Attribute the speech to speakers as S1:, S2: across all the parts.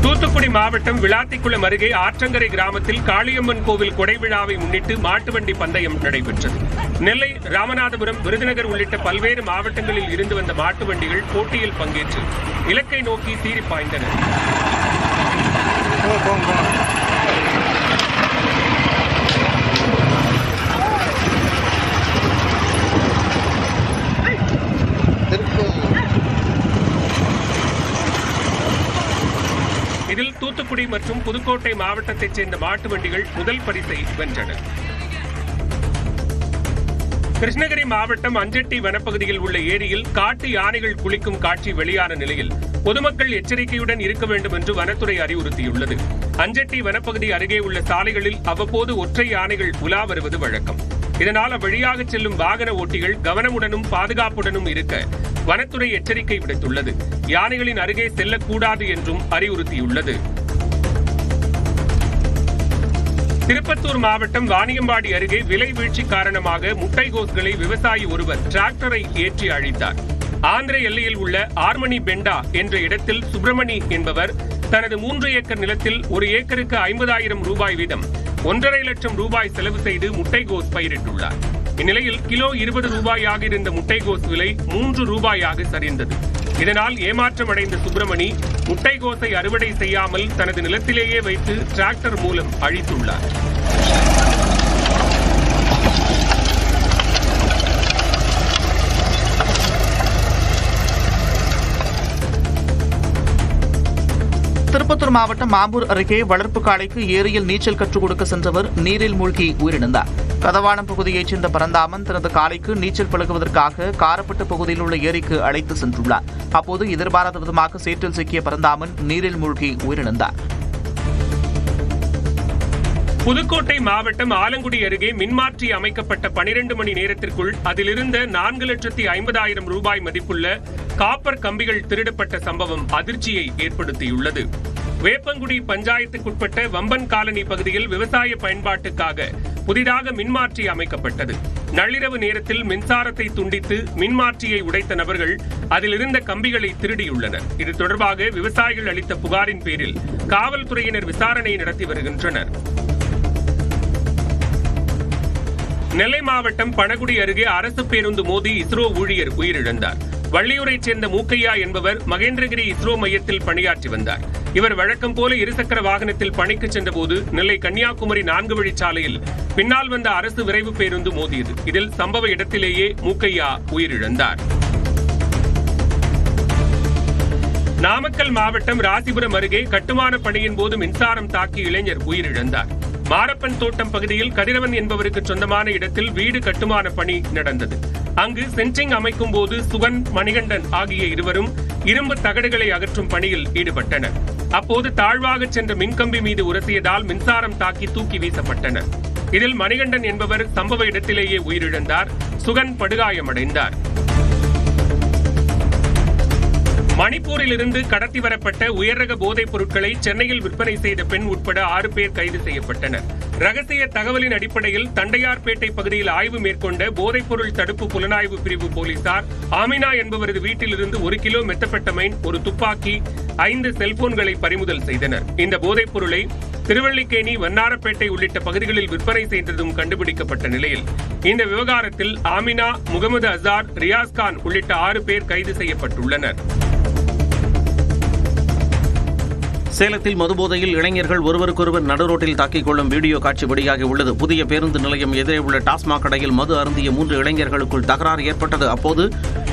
S1: தூத்துக்குடி மாவட்டம் விளாத்திக்குளம் அருகே ஆற்றங்கரை கிராமத்தில் காளியம்மன் கோவில் கொடை விழாவை முன்னிட்டு மாட்டு வண்டி பந்தயம் நடைபெற்றது. நெல்லை, ராமநாதபுரம், விருதுநகர் உள்ளிட்ட பல்வேறு மாவட்டங்களில் இருந்து வந்த மாட்டு வண்டிகள் போட்டியில் பங்கேற்று இலக்கை நோக்கி சீறி பாய்ந்தன. இதில் தூத்துக்குடி மற்றும் புதுக்கோட்டை மாவட்டத்தைச் சேர்ந்த மாட்டு வண்டிகள் முதல் பரிசை வென்றன. கிருஷ்ணகிரி மாவட்டம் அஞ்செட்டி வனப்பகுதியில் உள்ள ஏரியில் காட்டு யானைகள் குளிக்கும் காட்சி வெளியான நிலையில் பொதுமக்கள் எச்சரிக்கையுடன் இருக்க வேண்டும் என்று வனத்துறை அறிவுறுத்தியுள்ளது. அஞ்செட்டி வனப்பகுதி அருகே உள்ள சாலைகளில் அவ்வப்போது ஒற்றை யானைகள் உலா வருவது வழக்கம். இதனால் அவ்வழியாக செல்லும் வாகன ஓட்டிகள் கவனமுடனும் பாதுகாப்புடனும் இருக்க வனத்துறை எச்சரிக்கை விடுத்துள்ளது. யானைகளின் அருகே செல்லக்கூடாது என்றும் அறிவுறுத்தியுள்ளது. திருப்பத்தூர் மாவட்டம் வாணியம்பாடி அருகே விலை வீழ்ச்சி காரணமாக முட்டைகோஸ்களை விவசாயி ஒருவர் டிராக்டரை ஏற்றி அழித்தார். ஆந்திர எல்லையில் உள்ள ஆர்மணி பெண்டா என்ற இடத்தில் சுப்பிரமணி என்பவர் தனது 3 ஏக்கர் நிலத்தில் 1 ஏக்கருக்கு 50,000 ரூபாய் வீதம் 1,50,000 லட்சம் ரூபாய் செலவு செய்து முட்டைகோஸ் பயிரிட்டுள்ளார். இந்நிலையில் கிலோ 20 ரூபாயாக இருந்த முட்டைகோஸ் விலை 3 ரூபாயாக சரிந்தது. இதனால் ஏமாற்றமடைந்த சுப்பிரமணி முட்டைகோஸை அறுவடை செய்யாமல் தனது நிலத்திலேயே வைத்து டிராக்டர் மூலம் அழித்துள்ளார்.
S2: திருப்பத்தூர் மாவட்டம் ஆம்பூர் அருகே வளர்ப்பு காளைக்கு ஏரியில் நீச்சல் கற்றுக் கொடுக்க சென்றவர் நீரில் மூழ்கி உயிரிழந்தார். கதவானம் பகுதியைச் சேர்ந்த பரந்தாமன் தனது காளைக்கு நீச்சல் பழகுவதற்காக காரப்பட்டு பகுதியில் உள்ள ஏரிக்கு அழைத்து சென்றுள்ளார். அப்போது எதிர்பாராத விதமாக சேற்றில் சிக்கிய பரந்தாமன் நீரில் மூழ்கி உயிரிழந்தார்.
S1: புதுக்கோட்டை மாவட்டம் ஆலங்குடி அருகே மின்மாற்றி அமைக்கப்பட்ட 12 மணி நேரத்திற்குள் அதிலிருந்த 4,50,000 ரூபாய் மதிப்புள்ள காப்பர் கம்பிகள் திருடப்பட்ட சம்பவம் அதிர்ச்சியை ஏற்படுத்தியுள்ளது. வேப்பங்குடி பஞ்சாயத்துக்குட்பட்ட வம்பன் காலனி பகுதியில் விவசாய பயன்பாட்டுக்காக புதிதாக மின்மாற்றி அமைக்கப்பட்டது. நள்ளிரவு நேரத்தில் மின்சாரத்தை துண்டித்து மின்மாற்றியை உடைத்த நபர்கள் அதிலிருந்த கம்பிகளை திருடியுள்ளனர். இது தொடர்பாக விவசாயிகள் அளித்த புகாரின் பேரில் காவல்துறையினர் விசாரணை நடத்தி வருகின்றனர். நெல்லை மாவட்டம் பணகுடி அருகே அரசு பேருந்து மோதி இஸ்ரோ ஊழியர் உயிரிழந்தார். வள்ளியூரைச் சேர்ந்த மூக்கையா என்பவர் மகேந்திரகிரி இஸ்ரோ மையத்தில் பணியாற்றி வந்தார். இவர் வழக்கம் போல இருசக்கர வாகனத்தில் பணிக்கு சென்றபோது நெல்லை கன்னியாகுமரி 4 வழிச்சாலையில் பின்னால் வந்த அரசு விரைவு பேருந்து மோதியது. இதில் சம்பவ இடத்திலேயே மூக்கையா உயிரிழந்தார். நாமக்கல் மாவட்டம் ராசிபுரம் அருகே கட்டுமான பணியின் போது மின்சாரம் தாக்கி இளைஞர் உயிரிழந்தார். மாரப்பன் தோட்டம் பகுதியில் கதிரவன் என்பவருக்கு சொந்தமான இடத்தில் வீடு கட்டுமான பணி நடந்தது. அங்கு சென்ட்ரிங் அமைக்கும் போது சுகன், மணிகண்டன் ஆகிய இருவரும் இரும்பு தகடுகளை அகற்றும் பணியில் ஈடுபட்டனர். அப்போது தாழ்வாக சென்ற மின்கம்பி மீது உரசியதால் மின்சாரம் தாக்கி தூக்கி வீசப்பட்டனர். இதில் மணிகண்டன் என்பவர் சம்பவ இடத்திலேயே உயிரிழந்தார். சுகன் படுகாயமடைந்தார். மணிப்பூரில் இருந்து கடத்தி வரப்பட்ட உயர்ரக போதைப் பொருட்களை சென்னையில் விற்பனை செய்த பெண் உட்பட 6 பேர் கைது செய்யப்பட்டனர். ரகசிய தகவலின் அடிப்படையில் தண்டையார்பேட்டை பகுதியில் ஆய்வு மேற்கொண்ட போதைப்பொருள் தடுப்பு புலனாய்வு பிரிவு போலீசார் ஆமினா என்பவரது வீட்டிலிருந்து 1 கிலோ மெத்தபெட்டமைன், 1 துப்பாக்கி, 5 செல்போன்களை பறிமுதல் செய்தனர். இந்த போதைப் பொருளை திருவல்லிக்கேணி, வண்ணாரப்பேட்டை உள்ளிட்ட பகுதிகளில் விற்பனை செய்ததும் கண்டுபிடிக்கப்பட்ட நிலையில் இந்த விவகாரத்தில் ஆமினா, முகமது அசார், ரியாஸ்கான் உள்ளிட்ட 6 பேர் கைது செய்யப்பட்டுள்ளனர்.
S3: சேலத்தில் மதுபோதையில் இளைஞர்கள் ஒருவருக்கொருவர் நடுரோட்டில் தாக்கிக் கொள்ளும் வீடியோ காட்சி வெளியாகி உள்ளது. புதிய பேருந்து நிலையம் எதிரே உள்ள டாஸ்மாக் கடையில் மது அருந்திய 3 இளைஞர்களுக்குள் தகராறு ஏற்பட்டது. அப்போது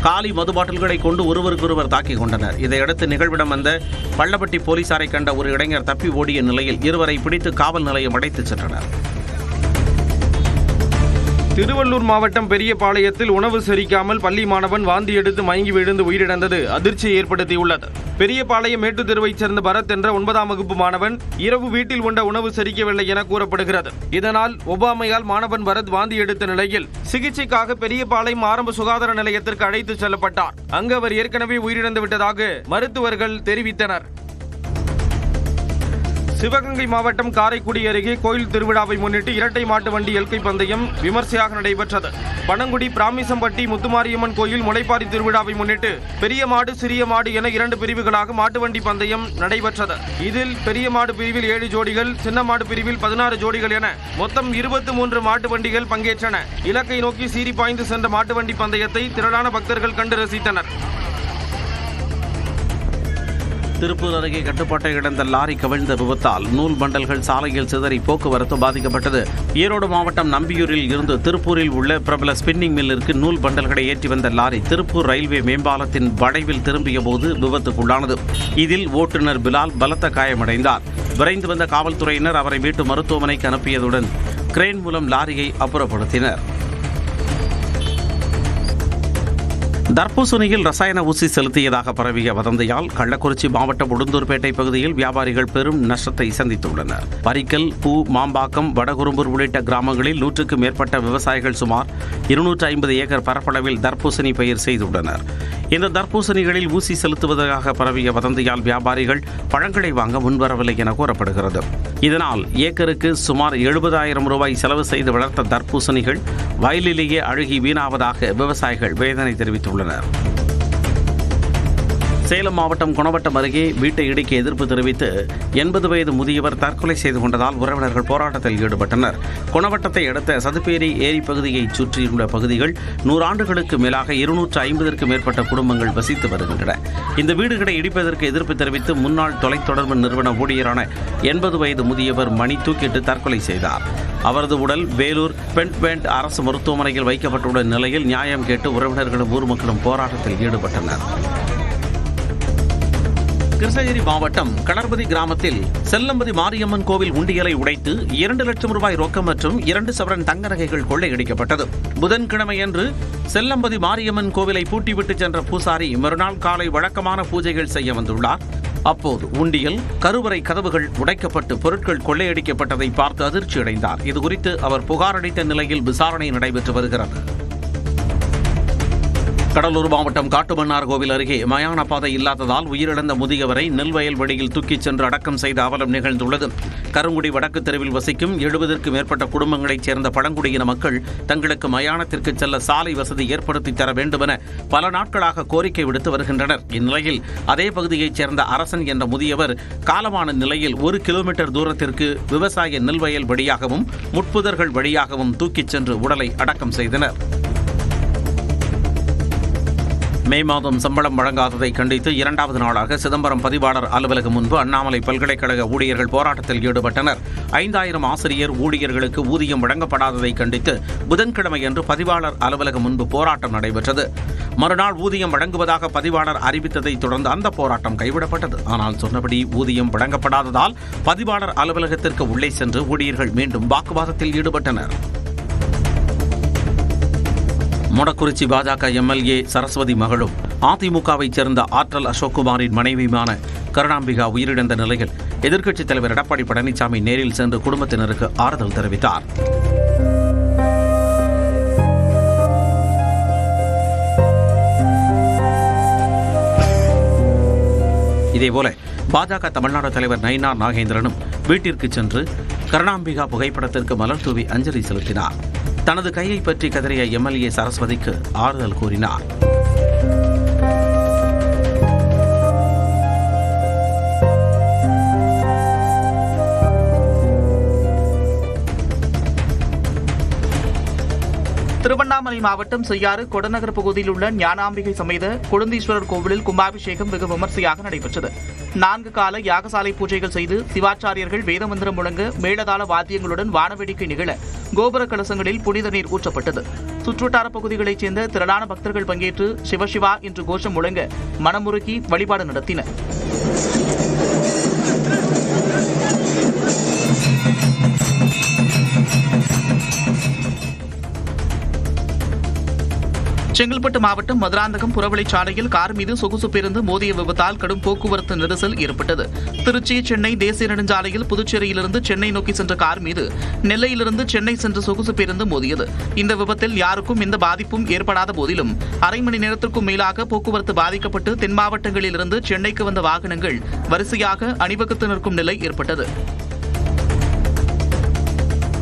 S3: காலி மது பாட்டில்களை கொண்டு ஒருவருக்கொருவர் தாக்கிக் கொண்டனர். இதையடுத்து நிகழ்விடம் வந்த பள்ளப்பட்டி போலீசாரை கண்ட ஒரு இளைஞர் தப்பி ஓடிய நிலையில் இருவரை பிடித்து காவல் நிலையம் அடைத்துச் சென்றனர்.
S4: திருவள்ளூர் மாவட்டம் பெரியபாளையத்தில் உணவு செரிக்காமல் பள்ளி மாணவன் வாந்தி எடுத்து மயங்கி விழுந்து உயிரிழந்தது அதிர்ச்சியை ஏற்படுத்தியுள்ளது. பெரியபாளையம் மேட்டுத்தெருவைச் சேர்ந்த பரத் என்ற 9ஆம் வகுப்பு மாணவன் இரவு வீட்டில் உண்ட உணவு செரிக்கவில்லை என கூறப்படுகிறது. இதனால் ஒவ்வாமையால் மாணவன் பரத் வாந்தி எடுத்த நிலையில் சிகிச்சைக்காக பெரியபாளையம் ஆரம்ப சுகாதார நிலையத்திற்கு அழைத்துச் செல்லப்பட்டார். அங்கு அவர் ஏற்கனவே உயிரிழந்து விட்டதாக மருத்துவர்கள் தெரிவித்தனர். சிவகங்கை மாவட்டம் காரைக்குடி அருகே கோயில் திருவிழாவை முன்னிட்டு இரட்டை மாட்டு வண்டி எல்கை பந்தயம் விமர்சையாக நடைபெற்றது. பனங்குடி பிராமிசம்பட்டி முத்துமாரியம்மன் கோயில் முளைப்பாரி திருவிழாவை முன்னிட்டு பெரிய மாடு சிறிய மாடு என 2 பிரிவுகளாக மாட்டு வண்டி பந்தயம் நடைபெற்றது. இதில் பெரிய மாடு பிரிவில் 7 ஜோடிகள், சின்ன மாடு பிரிவில் 16 ஜோடிகள் என மொத்தம் 23 மாட்டு வண்டிகள் பங்கேற்றன. இலக்கை நோக்கி சீறி பாய்ந்து சென்ற மாட்டு வண்டி பந்தயத்தை திரளான பக்தர்கள் கண்டு ரசித்தனர்.
S3: திருப்பூர் அருகே கட்டுப்பாட்டை இழந்த லாரி கவிழ்ந்த விபத்தால் நூல் பண்டல்கள் சாலையில் சிதறி போக்குவரத்து பாதிக்கப்பட்டது. ஈரோடு மாவட்டம் நம்பியூரில் இருந்து திருப்பூரில் உள்ள பிரபல ஸ்பின்னிங் மில்லிற்கு நூல் பண்டல்களை ஏற்றி வந்த லாரி திருப்பூர் ரயில்வே மேம்பாலத்தின் வளைவில் திரும்பிய போது விபத்துக்குள்ளானது. இதில் ஓட்டுநர் பிலால் பலத்த காயமடைந்தார். விரைந்து வந்த காவல்துறையினர் அவரை மீட்டு மருத்துவமனைக்கு அனுப்பியதுடன் கிரேன் மூலம் லாரியை அப்புறப்படுத்தினர். தர்பூசணியில் ரசாயன ஊசி செலுத்தியதாக பரவிய வதந்தியால் கள்ளக்குறிச்சி மாவட்டம் உளுந்தூர்பேட்டை பகுதியில் வியாபாரிகள் பெரும் நஷ்டத்தை சந்தித்துள்ளனர். பரிக்கல், பூ, மாம்பாக்கம், வடகுரும்பூர் உள்ளிட்ட கிராமங்களில் 100க்கும் மேற்பட்ட விவசாயிகள் சுமார் 250 ஏக்கர் பரப்பளவில் தர்பூசணி பயிர் செய்துள்ளனர். இந்த தர்பூசணிகளில் ஊசி செலுத்துவதாக பரவிய வதந்தியால் வியாபாரிகள் பழங்களை வாங்க முன்வரவில்லை என கூறப்படுகிறது. இதனால் ஏக்கருக்கு சுமார் 70,000 ரூபாய் செலவு செய்து வளர்த்த தர்பூசணிகள் வயலிலேயே அழுகி வீணாவதாக விவசாயிகள் வேதனை தெரிவித்துள்ளனர். சேலம் மாவட்டம் குணவட்டம் அருகே வீட்டை இடிக்க எதிர்ப்பு தெரிவித்து 80 வயது முதியவர் தற்கொலை செய்து கொண்டதால் உறவினர்கள் போராட்டத்தில் ஈடுபட்டனர். குணவட்டத்தை அடுத்த சதுப்பேரி ஏரி பகுதியை சுற்றியுள்ள பகுதிகள் 100 ஆண்டுகளுக்கு மேலாக 250க்கும் மேற்பட்ட குடும்பங்கள் வசித்து வருகின்றன. இந்த வீடுகளை இடிப்பதற்கு எதிர்ப்பு தெரிவித்து முன்னாள் தொலைத்தொடர்பு நிறுவன ஊழியரான 80 வயது முதியவர் மணி தூக்கிட்டு தற்கொலை செய்தார். அவரது உடல் வேலூர் பென்ட்பேண்ட் அரசு மருத்துவமனையில் வைக்கப்பட்டுள்ள நிலையில் நியாயம் கேட்டு உறவினர்களும் ஊர் மக்களும் போராட்டத்தில் ஈடுபட்டனர். கிருஷ்ணகிரி மாவட்டம் கடற்பதி கிராமத்தில் செல்லம்பதி மாரியம்மன் கோவில் உண்டியலை உடைத்து 2 லட்சம் ரூபாய் ரொக்கம் மற்றும் 2 சவரன் தங்க நகைகள் கொள்ளையடிக்கப்பட்டது. புதன்கிழமையன்று செல்லம்பதி மாரியம்மன் கோவிலை பூட்டிவிட்டு சென்ற பூசாரி மறுநாள் காலை வழக்கமான பூஜைகள் செய்ய வந்துள்ளார். அப்போது உண்டியல், கருவறை கதவுகள் உடைக்கப்பட்டு பொருட்கள் கொள்ளையடிக்கப்பட்டதை பார்த்து அதிர்ச்சியடைந்தார். இதுகுறித்து அவர் புகார் அளித்த நிலையில் விசாரணை நடைபெற்று வருகிறது. கடலூர் மாவட்டம் காட்டுமன்னார் கோவில் அருகே மயான பாதை இல்லாததால் உயிரிழந்த முதியவரை நெல்வயல் வெளியில் தூக்கிச் சென்று அடக்கம் செய்த அவலம் நிகழ்ந்துள்ளது. கருங்குடி வடக்கு தெருவில் வசிக்கும் 70க்கும் மேற்பட்ட குடும்பங்களைச் சேர்ந்த பழங்குடியின மக்கள் தங்களுக்கு மயானத்திற்கு செல்ல சாலை வசதி ஏற்படுத்தி தர வேண்டுமென பல நாட்களாக கோரிக்கை விடுத்து வருகின்றனர். இந்நிலையில் அதே பகுதியைச் சேர்ந்த அரசன் என்ற முதியவர் காலமான நிலையில் 1 கிலோமீட்டர் தூரத்திற்கு விவசாய நெல்வயல் வழியாகவும் முட்புதர்கள் வழியாகவும் தூக்கிச் சென்று உடலை அடக்கம் செய்தனர். மே மாதம் சம்பளம் வழங்காததை கண்டித்து 2வது நாளாக சிதம்பரம் பதிவாளர் அலுவலகம் முன்பு அண்ணாமலை பல்கலைக்கழக ஊழியர்கள் போராட்டத்தில் ஈடுபட்டனர். 5000 ஆசிரியர் ஊழியர்களுக்கு ஊதியம் வழங்கப்படாததை கண்டித்து புதன்கிழமையன்று பதிவாளர் அலுவலகம் முன்பு போராட்டம் நடைபெற்றது. மறுநாள் ஊதியம் வழங்குவதாக பதிவாளர் அறிவித்ததை தொடர்ந்து அந்த போராட்டம் கைவிடப்பட்டது. ஆனால் சொன்னபடி ஊதியம் வழங்கப்படாததால் பதிவாளர் அலுவலகத்திற்கு உள்ளே சென்று ஊழியர்கள் மீண்டும் வாக்குவாதத்தில் ஈடுபட்டனர். மொடக்குறிச்சி பாஜக எம்எல்ஏ சரஸ்வதி மகளும் அதிமுகவைச் சேர்ந்த ஆற்றல் அசோக்குமாரின் மனைவியுமான கருணாம்பிகா உயிரிழந்த நிலையில் எதிர்க்கட்சித் தலைவர் எடப்பாடி பழனிசாமி நேரில் சென்று குடும்பத்தினருக்கு ஆறுதல் தெரிவித்தார். இதேபோல பாஜக தமிழ்நாடு தலைவர் நயினார் நாகேந்திரனும் வீட்டிற்கு சென்று கருணாம்பிகா புகைப்படத்திற்கு மலர் தூவி அஞ்சலி செலுத்தினார். தனது கையை பற்றி கதறிய எம்எல்ஏ சரஸ்வதிக்கு ஆறுதல் கூறினார்.
S2: திருவண்ணாமலை மாவட்டம் செய்யாறு கொடநகர் பகுதியில் உள்ள ஞானாம்பிகை சமேத கொழுந்தீஸ்வரர் கோவிலில் கும்பாபிஷேகம் வெகு விமர்சையாக நடைபெற்றது. 4 கால யாகசாலை பூஜைகள் செய்து சிவாச்சாரியர்கள் வேதமந்திரம் முழங்க மேளதாள வாத்தியங்களுடன் வானவேடிக்கை நிகழ கோபுர கலசங்களில் புனித நீர் ஊற்றப்பட்டது. சுற்றுவட்டார பகுதிகளைச் சேர்ந்த திரளான பக்தர்கள் பங்கேற்று சிவசிவா என்று கோஷம் முழங்க மனமுருகி வழிபாடு நடத்தினர். செங்கல்பட்டு மாவட்டம் மதுராந்தகம் புறவழிச்சாலையில் கார் மீது சொகுசு பேருந்து மோதிய விபத்தால் கடும் போக்குவரத்து நெரிசல் ஏற்பட்டது. திருச்சி சென்னை தேசிய நெடுஞ்சாலையில் புதுச்சேரியிலிருந்து சென்னை நோக்கி சென்ற கார் மீது நெல்லையிலிருந்து சென்னை சென்ற சொகுசு பேருந்து மோதியது. இந்த விபத்தில் யாருக்கும் எந்த பாதிப்பும் ஏற்படாத போதிலும் அரை மணி நேரத்திற்கும் மேலாக போக்குவரத்து பாதிக்கப்பட்டு தென் மாவட்டங்களிலிருந்து சென்னைக்கு வந்த வாகனங்கள் வரிசையாக அணிவகுத்து நிற்கும் நிலை ஏற்பட்டது.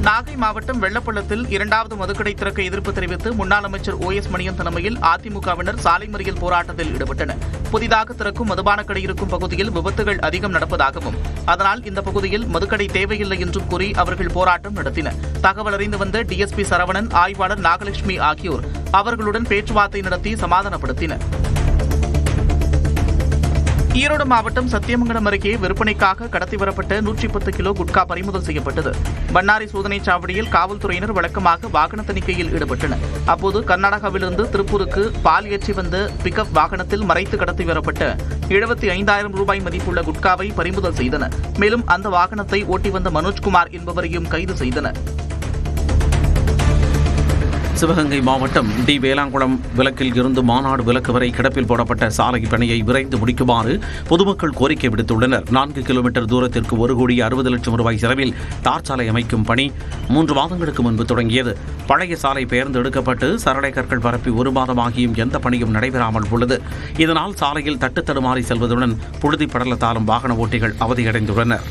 S2: நாகை மாவட்டம் வெள்ளப்பள்ளத்தில் 2வது மதுக்கடை திறக்க எதிர்ப்பு தெரிவித்து முன்னாள் அமைச்சர் OS மணியன் தலைமையில் அதிமுகவினர் சாலை மறியல் போராட்டத்தில் ஈடுபட்டனர். புதிதாக திறக்கும் மதுபான கடை இருக்கும் பகுதியில் விபத்துகள் அதிகம் நடப்பதாகவும் அதனால் இந்த பகுதியில் மதுக்கடை தேவையில்லை என்றும் கூறி அவர்கள் போராட்டம் நடத்தினர். தகவல் அறிந்து வந்த DSP சரவணன், ஆய்வாளர் நாகலட்சுமி ஆகியோர் அவர்களுடன் பேச்சுவார்த்தை நடத்தி சமாதானப்படுத்தினர். ஈரோடு மாவட்டம் சத்தியமங்கலம் அருகே விற்பனைக்காக கடத்தி வரப்பட்ட 110 கிலோ குட்கா பறிமுதல் செய்யப்பட்டது. பண்ணாரி சோதனைச் சாவடியில் காவல்துறையினர் வழக்கமாக வாகன தணிக்கையில் ஈடுபட்டனர். அப்போது கர்நாடகாவிலிருந்து திருப்பூருக்கு பால் ஏற்றி வந்த பிக்அப் வாகனத்தில் மறைத்து கடத்தி வரப்பட்ட 75,000 ரூபாய் மதிப்புள்ள குட்காவை பறிமுதல் செய்தனர். மேலும் அந்த வாகனத்தை ஓட்டி வந்த மனோஜ்குமார் என்பவரையும் கைது செய்தனர்.
S3: சிவகங்கை மாவட்டம் டி. வேளாங்குளம் விலக்கில் இருந்து மாநாடு விலக்கு வரை கிடப்பில் போடப்பட்ட சாலை பணியை விரைந்து முடிக்குமாறு பொதுமக்கள் கோரிக்கை விடுத்துள்ளனர். 4 கிலோமீட்டர் தூரத்திற்கு 1,60,00,000 ரூபாய் செலவில் தார் சாலை அமைக்கும் பணி 3 மாதங்களுக்கு முன்பு தொடங்கியது. பழைய சாலை பெயர்ந்து எடுக்கப்பட்டு சரளை கற்கள் பரப்பி 1 மாதமாகியும் எந்த பணியும் நடைபெறாமல் உள்ளது. இதனால் சாலையில் தட்டுத்தடுமாறி செல்வதுடன் புழுதி படலத்தாலும் வாகன ஓட்டிகள் அவதியடைந்துள்ளனர்.